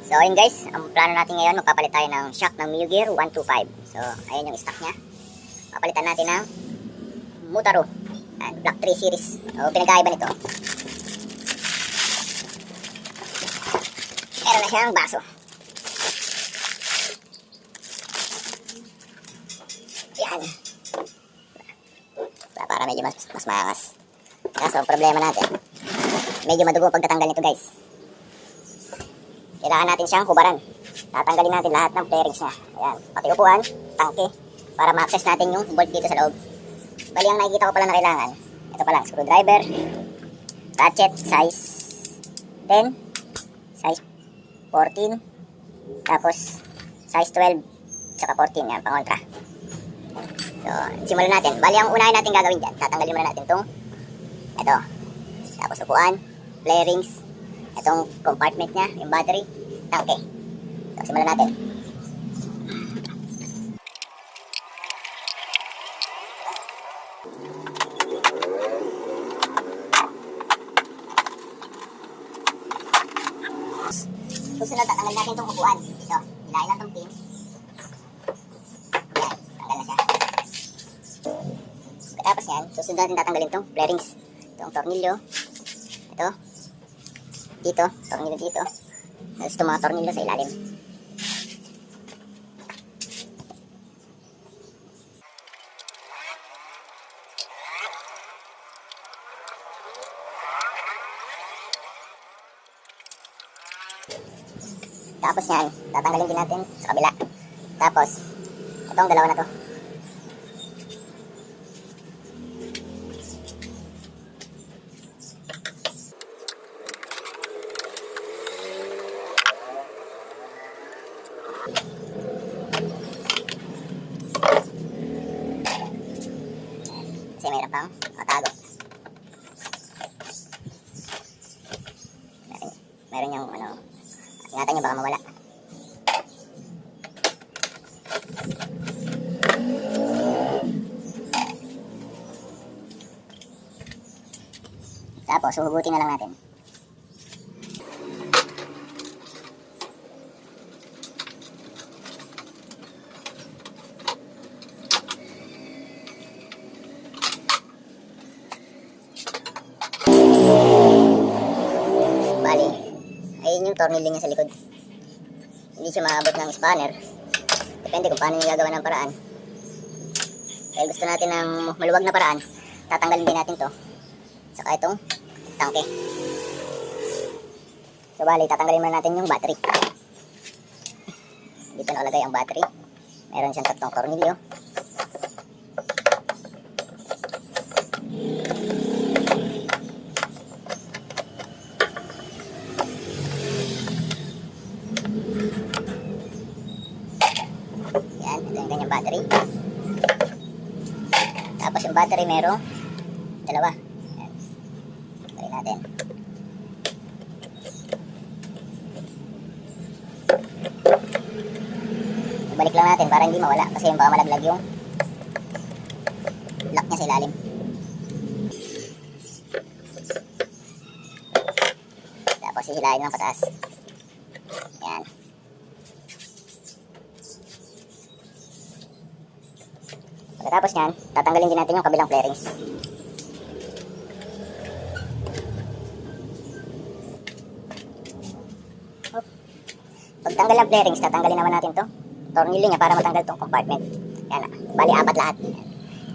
So ayun guys, ang plano natin ngayon, magpapalit tayo ng shock ng Miyugir 125. So ayun yung stock niya. Papalitan natin ng Mutaro and Black 3 series. So pinagkaiba nito, meron na siyang baso. Yan. Para medyo mas maangas. Kaso ang problema natin, medyo madugo pagtatanggal nito guys. Kailangan natin siyang hubaran. Tatanggalin natin lahat ng fairings niya. Ayan, pati upuan, tangke, para ma-access natin yung bolt dito sa loob. Bali, ang nakikita ko pala na kailangan, ito pa lang, screwdriver, ratchet, size 10, size 14, tapos size 12, saka 14, yan, pang ultra. So, simulan natin. Bali, ang unahin natin gagawin dyan, tatanggalin muna natin itong, ito, tapos upuan, fairings, itong compartment niya, yung battery, tangke. So, simulan natin. Susunod, tatanggalin natin itong upuan. Ito, hilahin lang itong pin. Yan, tanggal na siya. Tapos yan, susunod natin tatanggalin itong fairings. Itong tornilyo. Ito. Dito, tornilyo dito. Tapos itong mga tornilyo sa ilalim. Tapos yan, tatanggalin din natin sa kabila. Tapos, itong dalawa na to. Kasi mayroon pang matago. Meron yung ano, ingatan nyo baka mawala. Tapos huhugutin na lang natin. Bali, ayun yung tornilyo niya sa likod. Hindi siya maabot ng spanner. Depende kung paano niya gagawa ng paraan. Kaya gusto natin ng maluwag na paraan, tatanggalin din natin to. Saka itong tangke. So bali, tatanggalin muna natin yung battery. Dito nakalagay ang battery. Meron siyang tatlong tornilyo. Yan, ito yung kanyang battery. Tapos yung battery merong dalawa. Yan. Balik natin. Ibalik lang natin para hindi mawala kasi yung baka malaglag yung lock niya sa ilalim. Tapos hihilahin lang pataas. Yan. Pagkatapos nyan, tatanggalin din natin yung kabilang fairings. Pagtanggal ng fairings, tatanggalin naman natin to tornilyo niya para matanggal tong compartment. Yan na, bali apat lahat.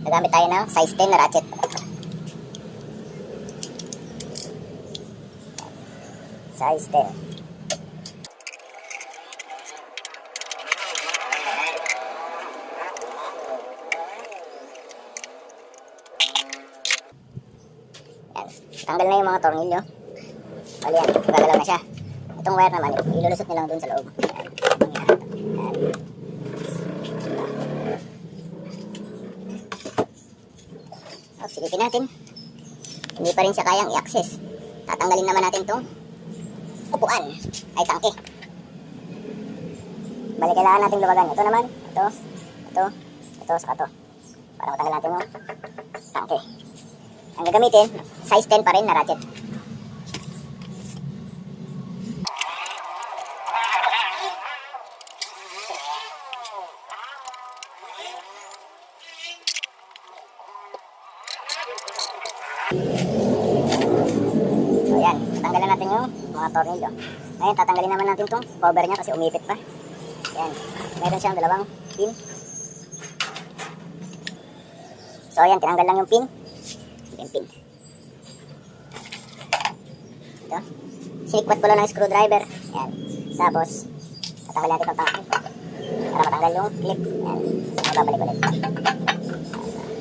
Nagamit tayo ng size 10 na ratchet. Size 10. Yan, tanggal na yung mga tornilyo. Bali yan, gagalaw na siya. Itong wire naman, ilulusot nilang dun sa loob. Yan. Silipin natin. Hindi pa rin siya kayang i-access. Tatanggalin naman natin itong upuan. Ay, tangke. Bali, kailangan natin luwagan. Ito naman. Ito, saka ito. Para matanggal natin yung tangke. Ang gagamitin, size 10 pa rin na ratchet. mga tornilyo. Ngayon, tatanggalin naman natin itong cover niya kasi umipit pa. Yan. Meron siyang dalawang pin. So, yan. Tinanggal lang yung pin. Yung pin. Ito. Sinikwat ko lang ng screwdriver. Yan. Tapos, tatanggal natin itong tangke. Para matanggal yung clip. Yan. Babalik ulit.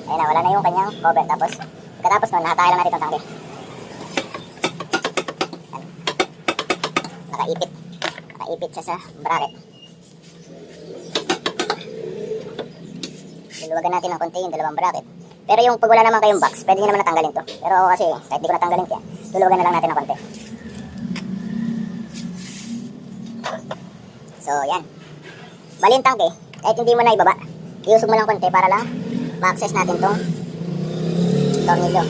Ayun na, wala na yung kanyang cover. Tapos, pagkatapos nun, nakataya lang natin itong tangke. Yan. Nakaipit. Nakaipit siya sa bracket. Luluwagan natin ng konti yung dalawang bracket. Pero yung pag wala naman kayong box, pwede nyo naman natanggalin to. Pero ako kasi, kahit di ko natanggalin kaya, luluwagan na lang natin ng konti. So, yan. Bali yung tangke, kahit hindi mo na ibaba, iusog mo lang konti para lang ma-access natin tong tornilyo.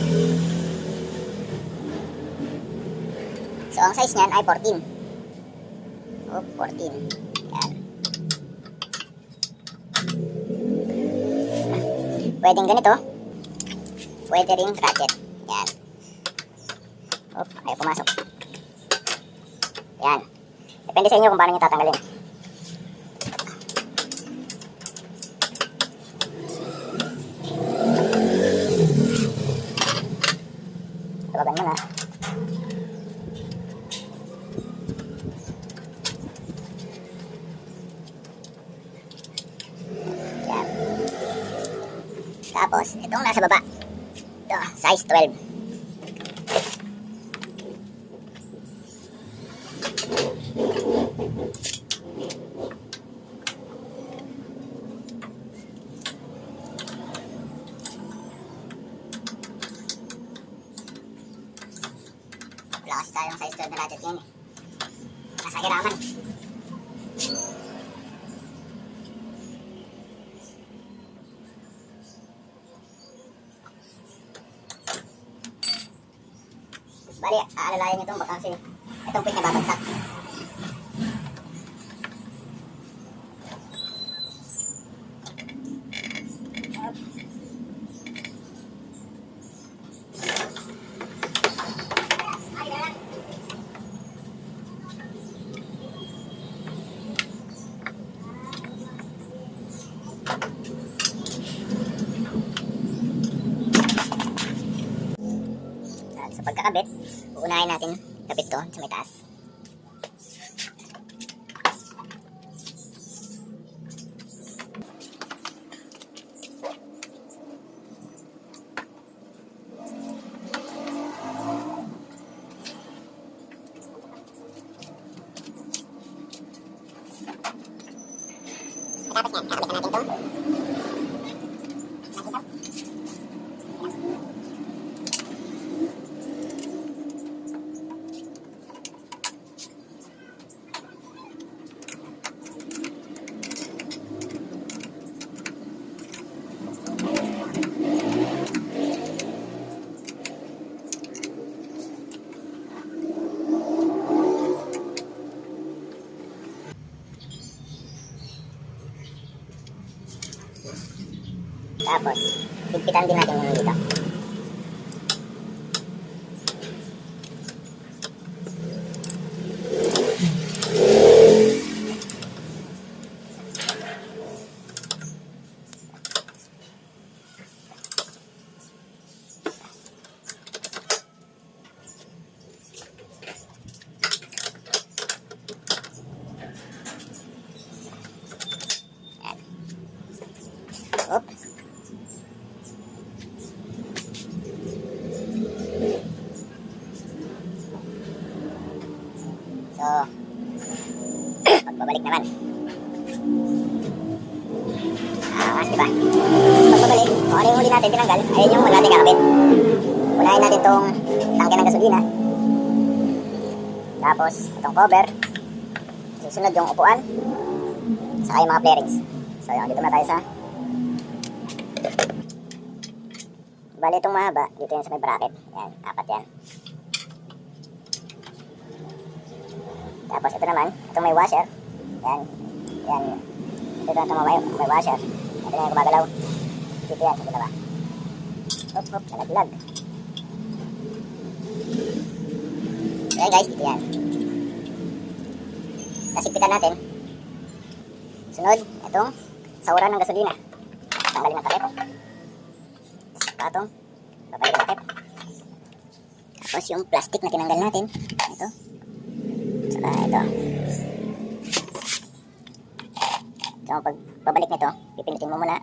So, ang size niyan ay 14. Oh, 14. Yan. Pwedeng ganito. Pwede ring ratchet. Yan. Oh, ayaw pumasok. Yan. Depende sa inyo kung paano nyo tatanggalin. Tawagan mo na. Yan. Tapos, itong nasa baba. Ito, size 12. Wala kasi tayong size 12 na ratchet yan eh. Nasa hiraman. Bali, aalalayan nyo itong baka kasi itong point niya babagsak. Sa pagkakabit, uunahin natin kabit to sa may taas. Tapos yan, kakabit na natin to. Tapos, higpitan din natin yung dito. Yan. Oop. So, pagbabalik naman. Angas, diba? Pagbabalik, kung ano yung huli natin tinanggal, ayun yung wala natin kakabit. Unahin natin itong tangke ng gasolina. Tapos, itong cover. Susunod yung upuan. Saka yung mga flarings. So, yun, dito na tayo sa... Bali itong mahaba, dito yan sa may bracket. Yan, apat yan. Tapos ito naman, itong may washer. Yan. Yan. Ito na itong may washer. Ito na yung gumagalaw. Dito yan, sa dalawa. Hop, hop, nalaglag. So yan guys, dito yan. Nasigpitan natin. Sunod, itong sahuran ng gasolina. Tanggalin ang takip. Patong. Babalik ang takip. Tapos yung plastic na tinanggal natin. Ito. Saka ito. So, pag babalik nito, pipindutin mo muna.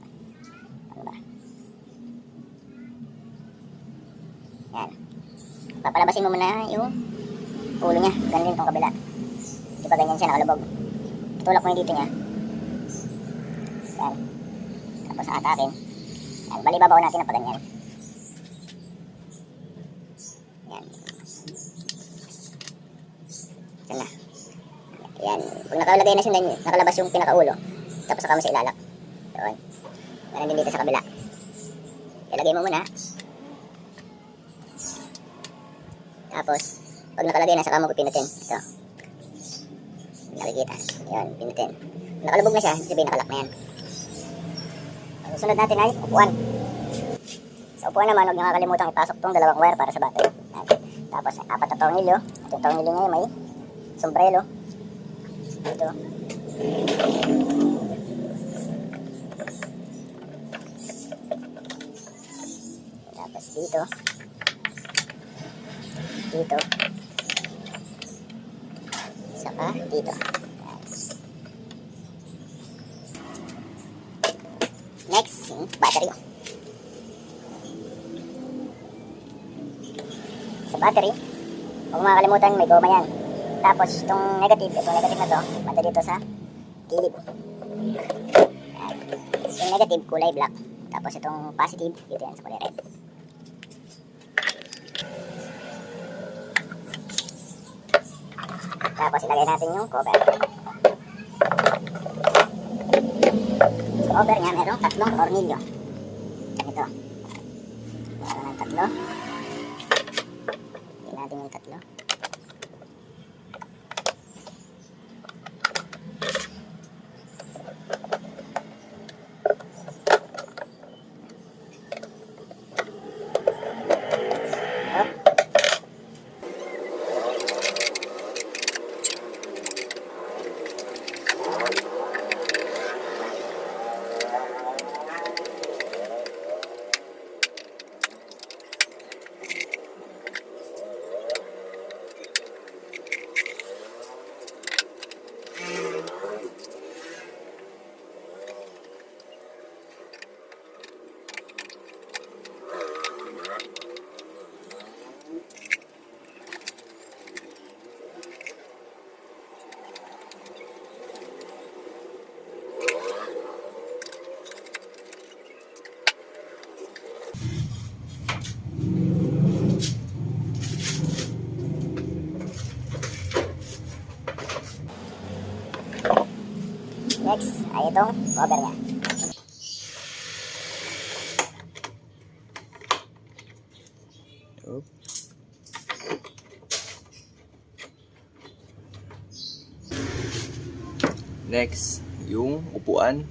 Ano ba? Yan. Papalabasin mo muna yung ulo niya. Ganun din itong kabila. Di ba ganyan siya nakalubog? Tutulak mo yung dito niya. Yan. Tapos atakin. Yan. Bali babaw natin na pa ganyan. Yan. Yan na. Yan. Pag nakalagay na siya, nakalabas yung pinakaulo. Tapos saka mo siya ilalak. Yun. Ganun din dito sa kabila. Ilagay mo muna. Tapos, pag nakalagay na, saka mo pipinutin. Ito. Nakikita. Yun, pinutin. Nakalubog na siya, sabihin nakalak na yan. Ang susunod natin ay upuan. Sa upuan naman, huwag nyo kakalimutan ipasok tong dalawang wire para sa battery. Yan. Tapos, 4 na tornilyo. At yung tornilyo niya may sombrero. Dito. Tapos dito. Dito. Saka dito. Next, yung battery. Sa battery, huwag makakalimutan may goma yan. Tapos itong negative na to, banda dito sa gilid. Yan. Yung negative, kulay black. Tapos itong positive, dito yan sa kulay red. Tapos ilagay natin yung cover. Sa cover niya, merong 3 tornilyo. Ito. Meron ng 3. Ilagay natin yung 3. Next ay itong cover niya. Next, yung upuan.